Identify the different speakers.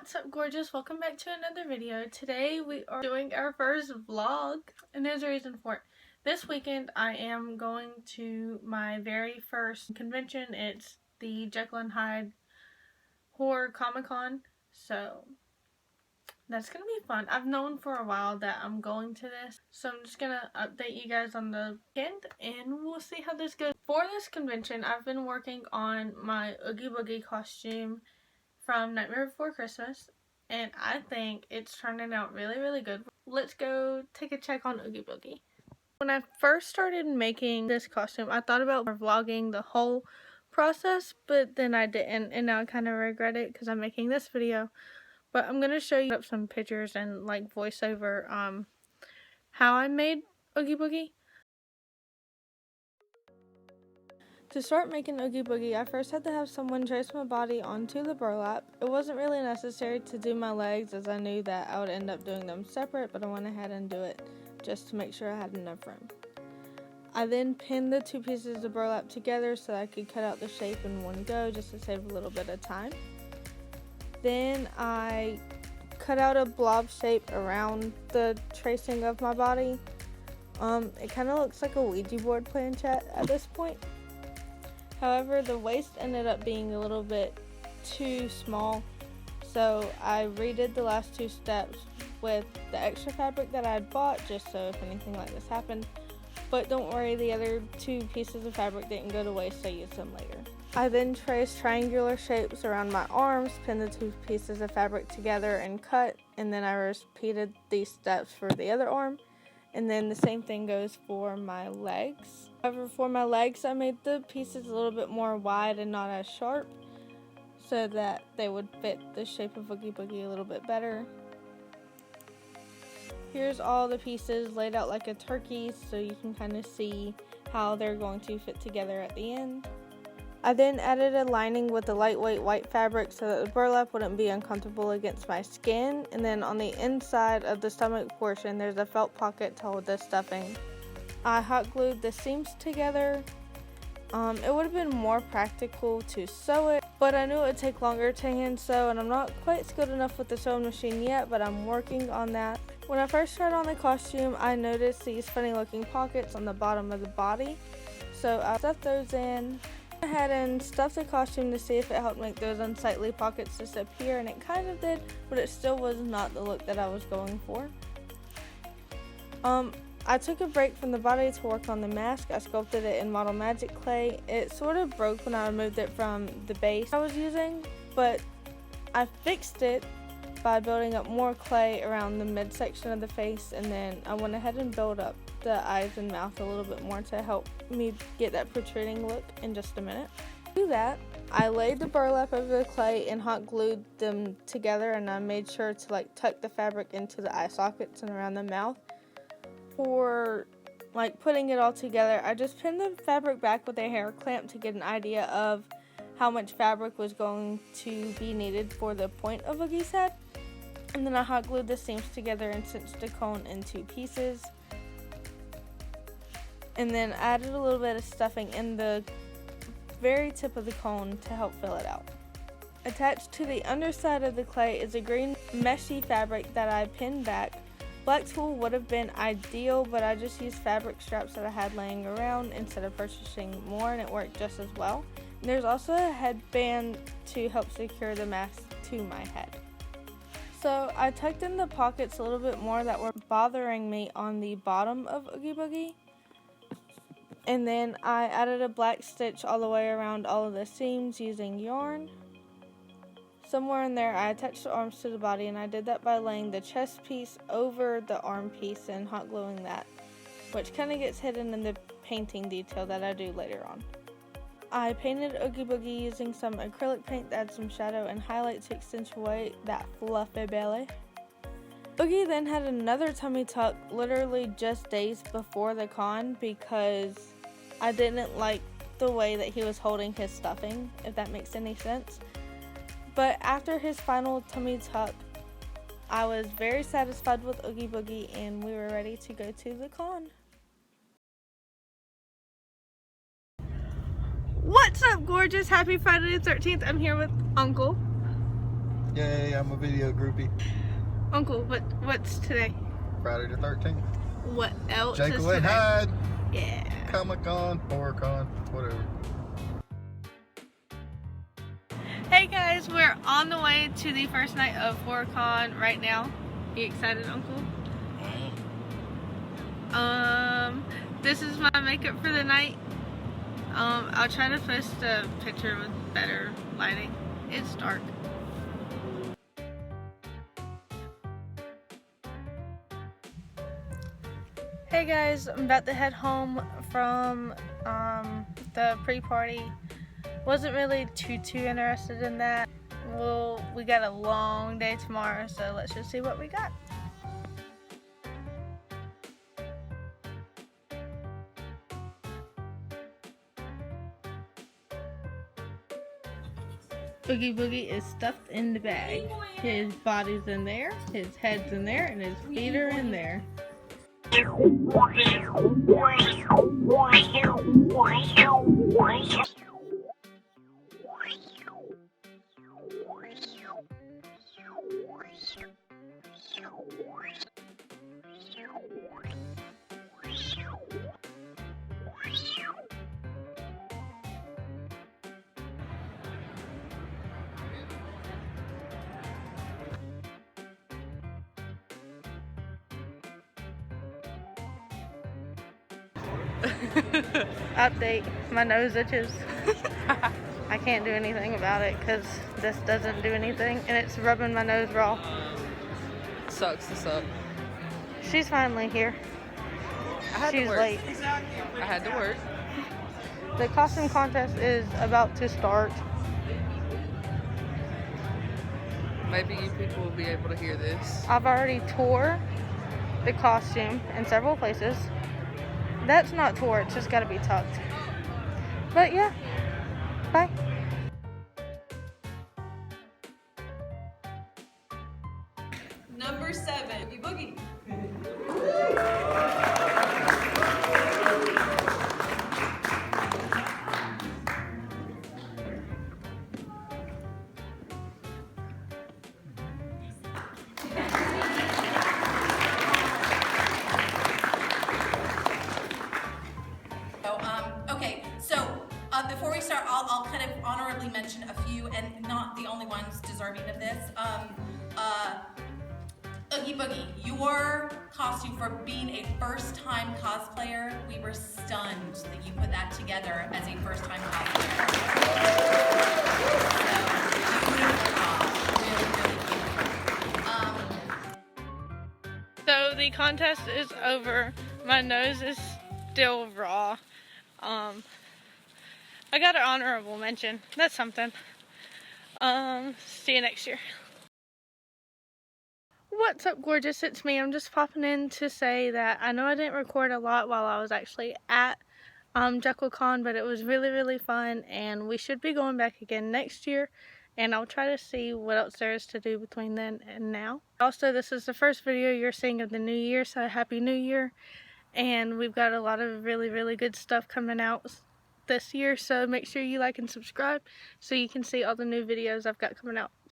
Speaker 1: What's up, gorgeous? Welcome back to another video. Today we are doing our first vlog, and there's a reason for it. This weekend I am going to my very first convention. It's the Jekyll and Hyde Horror Comic Con, so that's gonna be fun. I've known for a while that I'm going to this, so I'm just gonna update you guys on the weekend and we'll see how this goes. For this convention, I've been working on my Oogie Boogie costume from Nightmare Before Christmas, and I think it's turning out really good. Let's go take a check on Oogie Boogie. When I first started making this costume, I thought about vlogging the whole process, but then I didn't, and now I kind of regret it because I'm making this video. But I'm going to show you some pictures and like voiceover how I made Oogie Boogie. To start making Oogie Boogie, I first had to have someone trace my body onto the burlap. It wasn't really necessary to do my legs as I knew that I would end up doing them separate, but I went ahead and do it just to make sure I had enough room. I then pinned the two pieces of burlap together so that I could cut out the shape in one go just to save a little bit of time. Then I cut out a blob shape around the tracing of my body. It kind of looks like a Ouija board planchette at this point. However, the waist ended up being a little bit too small, so I redid the last two steps with the extra fabric that I had bought, just so if anything like this happened. But don't worry, the other two pieces of fabric didn't go to waste, so I used them later. I then traced triangular shapes around my arms, pinned the two pieces of fabric together and cut, and then I repeated these steps for the other arm. And then the same thing goes for my legs. However, for my legs, I made the pieces a little bit more wide and not as sharp so that they would fit the shape of Oogie Boogie a little bit better. Here's all the pieces laid out like a turkey so you can kind of see how they're going to fit together at the end. I then added a lining with a lightweight white fabric so that the burlap wouldn't be uncomfortable against my skin. And then on the inside of the stomach portion, there's a felt pocket to hold the stuffing. I hot glued the seams together. It would have been more practical to sew it, but I knew it would take longer to hand sew, and I'm not quite skilled enough with the sewing machine yet, but I'm working on that. When I first tried on the costume, I noticed these funny looking pockets on the bottom of the body, so I stuffed those in. I went ahead and stuffed the costume to see if it helped make those unsightly pockets disappear, and it kind of did, but it still was not the look that I was going for. I took a break from the body to work on the mask. I sculpted it in Model Magic clay. It sort of broke when I removed it from the base I was using, but I fixed it by building up more clay around the midsection of the face, and then I went ahead and built up the eyes and mouth a little bit more to help me get that protruding look in just a minute. To do that, I laid the burlap over the clay and hot glued them together, and I made sure to tuck the fabric into the eye sockets and around the mouth. For putting it all together, I just pinned the fabric back with a hair clamp to get an idea of how much fabric was going to be needed for the point of Oogie's head. And then I hot glued the seams together and cinched the cone in two pieces. And then added a little bit of stuffing in the very tip of the cone to help fill it out. Attached to the underside of the clay is a green meshy fabric that I pinned back. Black tulle would have been ideal, but I just used fabric straps that I had laying around instead of purchasing more, and it worked just as well. And there's also a headband to help secure the mask to my head. So I tucked in the pockets a little bit more that were bothering me on the bottom of Oogie Boogie. And then I added a black stitch all the way around all of the seams using yarn. Somewhere in there, I attached the arms to the body, and I did that by laying the chest piece over the arm piece and hot gluing that, which kind of gets hidden in the painting detail that I do later on. I painted Oogie Boogie using some acrylic paint that adds some shadow and highlight to accentuate that fluffy belly. Oogie then had another tummy tuck literally just days before the con because I didn't like the way that he was holding his stuffing, if that makes any sense. But after his final tummy tuck, I was very satisfied with Oogie Boogie, and we were ready to go to the con. What's up, gorgeous? Happy Friday the 13th. I'm here with Uncle.
Speaker 2: Yay, I'm a video groupie.
Speaker 1: Uncle, what's today?
Speaker 2: Friday the 13th.
Speaker 1: What else
Speaker 2: Jekyll
Speaker 1: is
Speaker 2: and
Speaker 1: today?
Speaker 2: Hyde.
Speaker 1: Yeah.
Speaker 2: Comic Con, Horror Con, whatever.
Speaker 1: Hey guys, we're on the way to the first night of Horror Con right now. You excited, Uncle? This is my makeup for the night. I'll try to post a picture with better lighting. It's dark. Hey guys, I'm about to head home from the pre-party. Wasn't really too interested in that. Well, we got a long day tomorrow, so let's just see what we got. Oogie Boogie is stuffed in the bag. His body's in there, his head's in there, and his feet are in there. Update, my nose itches. I can't do anything about it because this doesn't do anything and it's rubbing my nose raw.
Speaker 3: Sucks to suck.
Speaker 1: She's finally here. She's late.
Speaker 3: I had to work.
Speaker 1: The costume contest is about to start.
Speaker 3: Maybe you people will be able to hear this.
Speaker 1: I've already tore the costume in several places. That's not tore, it's just gotta be tucked. But yeah, bye.
Speaker 4: Number 7, Oogie Boogie. Before we start, I'll kind of honorably mention a few, and not the only ones deserving of this. Oogie Boogie, your costume for being a first-time cosplayer, we were stunned that you put that together as a first-time cosplayer. So, beautiful.
Speaker 1: So the contest is over. My nose is still raw. I got an honorable mention. That's something. See you next year. What's up, gorgeous? It's me. I'm just popping in to say that I know I didn't record a lot while I was actually at Jekyll Con, but it was really fun, and we should be going back again next year, and I'll try to see what else there is to do between then and now. Also, this is the first video you're seeing of the new year, so Happy New Year, and we've got a lot of really good stuff coming out this year, so make sure you like and subscribe so you can see all the new videos I've got coming out.